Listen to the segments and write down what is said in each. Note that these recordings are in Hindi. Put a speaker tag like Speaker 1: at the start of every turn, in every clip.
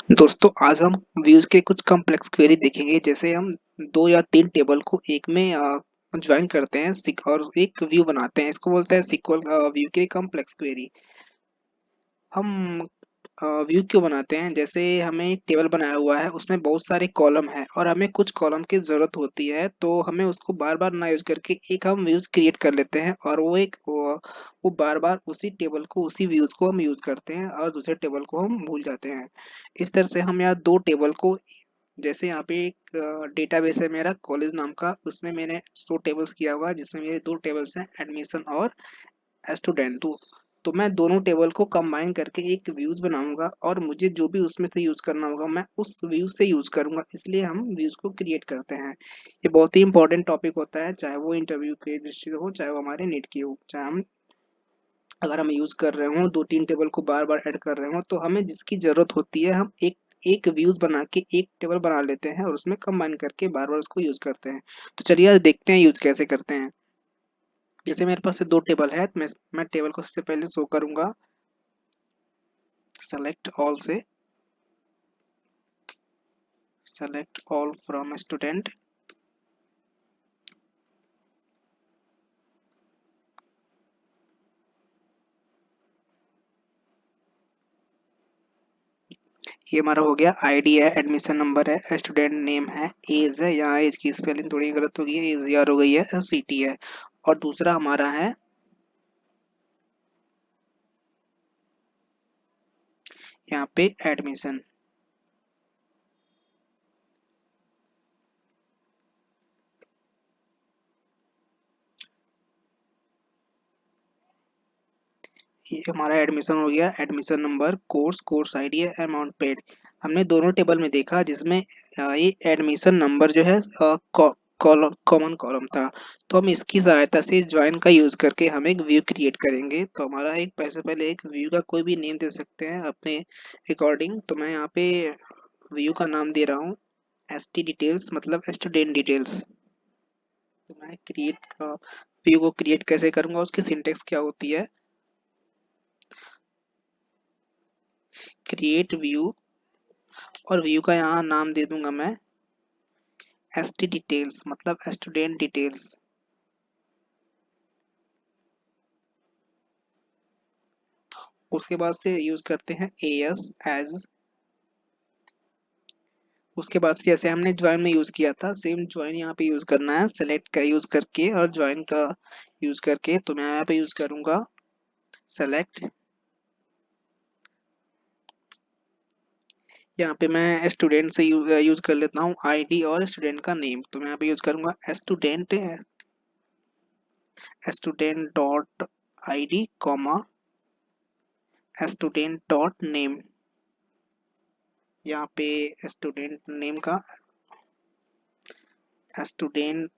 Speaker 1: दोस्तों आज हम व्यूज के कुछ कॉम्प्लेक्स क्वेरी देखेंगे। जैसे हम दो या तीन टेबल को एक में ज्वाइन करते हैं और एक व्यू बनाते हैं। इसको बोलते हैं सिक्वल व्यू के कॉम्प्लेक्स क्वेरी। हम व्यू क्यों बनाते हैं? जैसे हमें एक टेबल बनाया हुआ है, उसमें बहुत सारे कॉलम है और हमें कुछ कॉलम की जरूरत होती है, तो हमें उसको बार बार ना यूज करके एक हम व्यूज क्रिएट कर लेते हैं और वो बार बार उसी टेबल को उसी व्यूज को हम यूज करते हैं और दूसरे टेबल को हम भूल जाते हैं। इस तरह से हम यहाँ दो टेबल को, जैसे यहाँ पे एक डेटाबेस है मेरा कॉलेज नाम का, उसमें मैंने 100 टेबल्स किया हुआ है, जिसमें मेरे दो टेबल्स हैं, एडमिशन और स्टूडेंट। तो मैं दोनों टेबल को कंबाइन करके एक व्यूज बनाऊंगा और मुझे जो भी उसमें से यूज करना होगा मैं उस व्यूज से यूज करूंगा, इसलिए हम व्यूज को क्रिएट करते हैं। ये बहुत ही इंपॉर्टेंट टॉपिक होता है, चाहे वो इंटरव्यू के दृष्टि से हो, चाहे वो हमारे नीट की हो, चाहे हम अगर हम यूज कर रहे हो दो तीन टेबल को बार बार ऐड कर रहे हो, तो हमें जिसकी जरूरत होती है हम एक एक व्यूज बना के एक टेबल बना लेते हैं और उसमें कंबाइन करके बार बार उसको यूज करते हैं। तो चलिए आज देखते हैं यूज कैसे करते हैं। जैसे मेरे पास दो टेबल है, तो मैं टेबल को सबसे पहले शो करूंगा सेलेक्ट ऑल से, सेलेक्ट ऑल फ्रॉम स्टूडेंट। ये हमारा हो गया। आईडी है, एडमिशन नंबर है, स्टूडेंट नेम है, एज है, यहाँ एज की स्पेलिंग थोड़ी गलत हो गई है, एज यार हो गई है, सिटी है। और दूसरा हमारा है यहाँ पे एडमिशन। ये हमारा एडमिशन हो गया, admission number, course, course ID है, अमाउंट पेड। हमने दोनों टेबल में देखा जिसमें ये एडमिशन नंबर जो है कॉमन कॉलम था। तो हम इसकी सहायता से ज्वाइन का यूज करके हम एक व्यू क्रिएट करेंगे। तो हमारा एक पैसे पहले एक व्यू का कोई भी नेम दे सकते हैं अपने अकॉर्डिंग। तो मैं यहाँ पे व्यू का नाम दे रहा हूँ एस टी डिटेल्स, मतलब स्टूडेंट डिटेल्स। तो मैं क्रिएट व्यू को क्रिएट कैसे करूंगा, उसकी सिंटेक्स क्या होती है, क्रिएट व्यू, और व्यू का यहाँ नाम दे दूंगा मैं एस टी डिटेल्स, मतलब स्टूडेंट डिटेल्स। उसके बाद से यूज करते हैं एस एज। उसके बाद से जैसे हमने ज्वाइन में यूज किया था, सेम ज्वाइन यहाँ पे यूज करना है, सेलेक्ट का यूज करके और ज्वाइन का यूज करके। तो मैं यहाँ पे यूज करूंगा सेलेक्ट। यहाँ पे मैं स्टूडेंट से यूज कर लेता हूँ आईडी और स्टूडेंट का नेम। तो मैं यहाँ पे यूज करूंगा student, student dot ID comma student dot name. यहाँ पे स्टूडेंट नेम का स्टूडेंट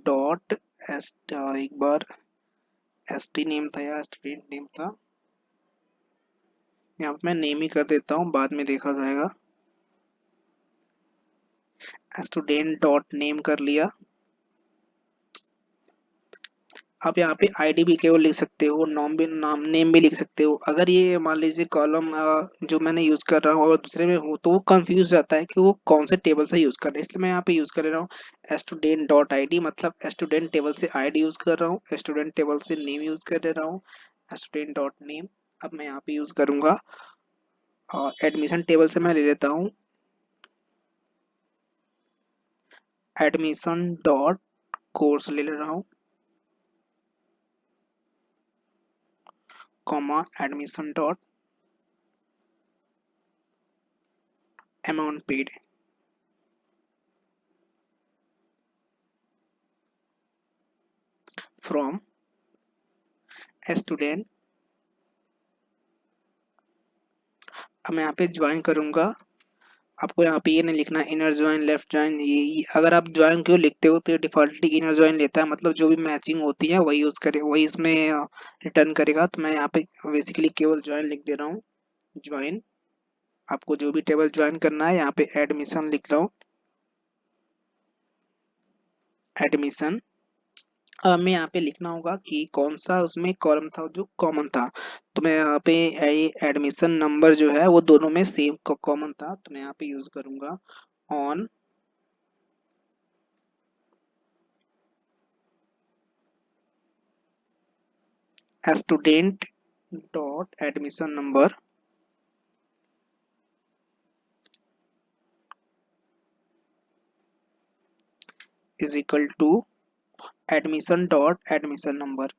Speaker 1: डॉट एक बार एस टी नेम था या स्टूडेंट नेम था, यहाँ पे मैं नेम ही कर देता हूँ, बाद में देखा जाएगा। स्टूडेंट डॉट नेम कर लिया। आप यहाँ पे आईडी भी केवल लिख सकते हो, नाम नेम भी लिख सकते हो। अगर ये मान लीजिए कॉलम जो मैंने यूज कर रहा हूँ और दूसरे में हो, तो वो कंफ्यूज जाता है कि वो कौन से टेबल से यूज कर रहे हैं, इसलिए मैं यहाँ पे यूज कर रहा हूँ स्टूडेंट डॉट आईडी, मतलब स्टूडेंट टेबल से आईडी यूज कर रहा हूँ, स्टूडेंट टेबल से नेम यूज कर दे रहा हूँ, स्टूडेंट डॉट नेम। अब मैं यहाँ पे यूज करूंगा एडमिशन टेबल से मैं ले लेता हूँ एडमिशन डॉट कोर्स ले ले रहा हूँ, comma admission dot amount paid from student. अब मैं यहाँ पे ज्वाइन करूंगा। आपको यहाँ पे ये नहीं लिखना इनर ज्वाइन लेफ्ट ज्वाइन, ये अगर आप ज्वाइन क्यों लिखते हो तो ये डिफॉल्टली इनर ज्वाइन लेता है, मतलब जो भी मैचिंग होती है वही यूज करे, वही इसमें रिटर्न करेगा। तो मैं यहाँ पे बेसिकली केवल ज्वाइन लिख दे रहा हूँ, ज्वाइन। आपको जो भी टेबल ज्वाइन करना है यहाँ पे एडमिशन लिख लो, एडमिशन। हमें यहाँ पे लिखना होगा कि कौन सा उसमें कॉलम था जो कॉमन था। तो मैं यहाँ पे एडमिशन नंबर जो है वो दोनों में सेम कॉमन था, तो मैं यहाँ पे यूज करूंगा on student dot admission number is equal to admission dot admission number.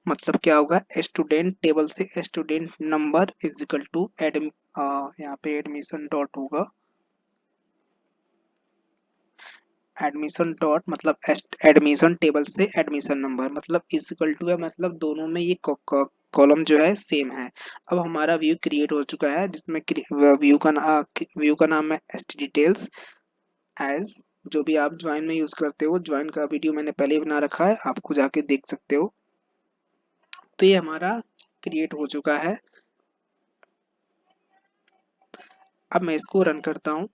Speaker 1: मतलब क्या होगा, स्टूडेंट टेबल से student number is equal to यहाँ पे एडमिशन डॉट होगा, एडमिशन डॉट मतलब एडमिशन टेबल से एडमिशन नंबर मतलब इज इक्वल टू है, मतलब दोनों में ये कॉलम जो है सेम है। अब हमारा व्यू क्रिएट हो चुका है जिसमें व्यू का नाम है एस टी डिटेल्स एज। जो भी आप ज्वाइन में यूज करते हो, ज्वाइन का वीडियो मैंने पहले ही बना रखा है, आपको जाके देख सकते हो। तो ये हमारा क्रिएट हो चुका है। अब मैं इसको रन करता हूँ।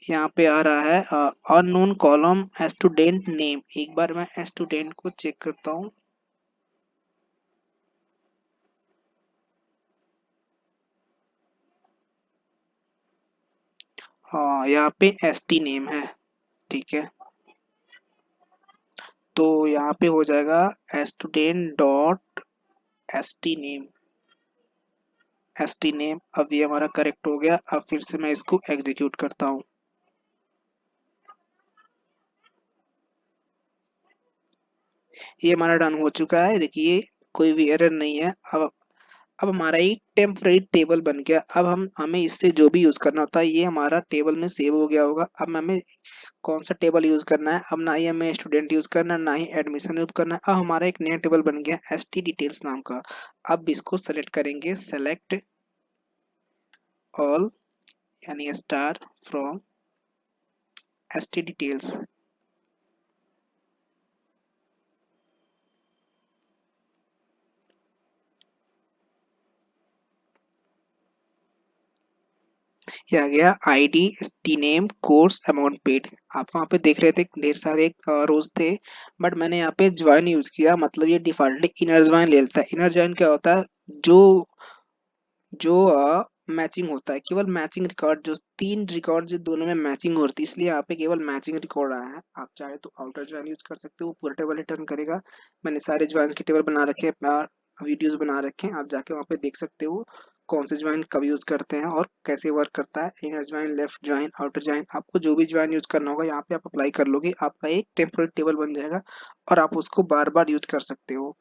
Speaker 1: यहाँ पे आ रहा है अननोन कॉलम स्टूडेंट नेम। एक बार मैं स्टूडेंट को चेक करता हूँ। हाँ, यहाँ पे एस टी नेम है। ठीक है, तो यहाँ पे हो जाएगा student dot S T name, S T name. अब ये हमारा करेक्ट हो गया। अब फिर से मैं इसको एग्जीक्यूट करता हूँ। ये हमारा डन हो चुका है, देखिए कोई भी एरर नहीं है। अब हमारा एक टेम्परेरी टेबल बन गया। अब हमें इससे जो भी यूज करना होता है ये हमारा टेबल में सेव हो गया होगा। अब हमें कौन सा टेबल यूज करना है, अब ना ही हमें स्टूडेंट यूज करना है ना ही एडमिशन यूज करना है। अब हमारा एक नया टेबल बन गया एस टी डिटेल्स नाम का। अब इसको सेलेक्ट करेंगे, सेलेक्ट ऑल यानी star from S T details. ये आ गया ID, T name, course, amount paid. आप वहाँ पे देख रहे थे ढेर सारे रोज थे, बट मैंने यहाँ पे ज्वाइन यूज किया, मतलब ये डिफॉल्टली इनर ज्वाइन ले लेता है। इनर ज्वाइन क्या होता है, जो जो मैचिंग होता है, केवल मैचिंग रिकॉर्ड, जो तीन रिकॉर्ड जो दोनों में मैचिंग होती है, इसलिए यहाँ पे केवल मैचिंग रिकॉर्ड आया है। आप चाहे तो आउटर ज्वाइन यूज कर सकते हो, पूरा टेबल रिटर्न करेगा। मैंने सारे ज्वाइन के टेबल बना रखे हैं, वीडियोस बना रखे हैं, आप जाके वहाँ पे देख सकते हो कौन से ज्वाइन कब यूज करते हैं और कैसे वर्क करता है। Inner join, left join, outer join, आपको जो भी ज्वाइन यूज करना होगा यहाँ पे आप अप्लाई कर लोगे, आपका एक टेम्परेरी टेबल बन जाएगा और आप उसको बार बार यूज कर सकते हो।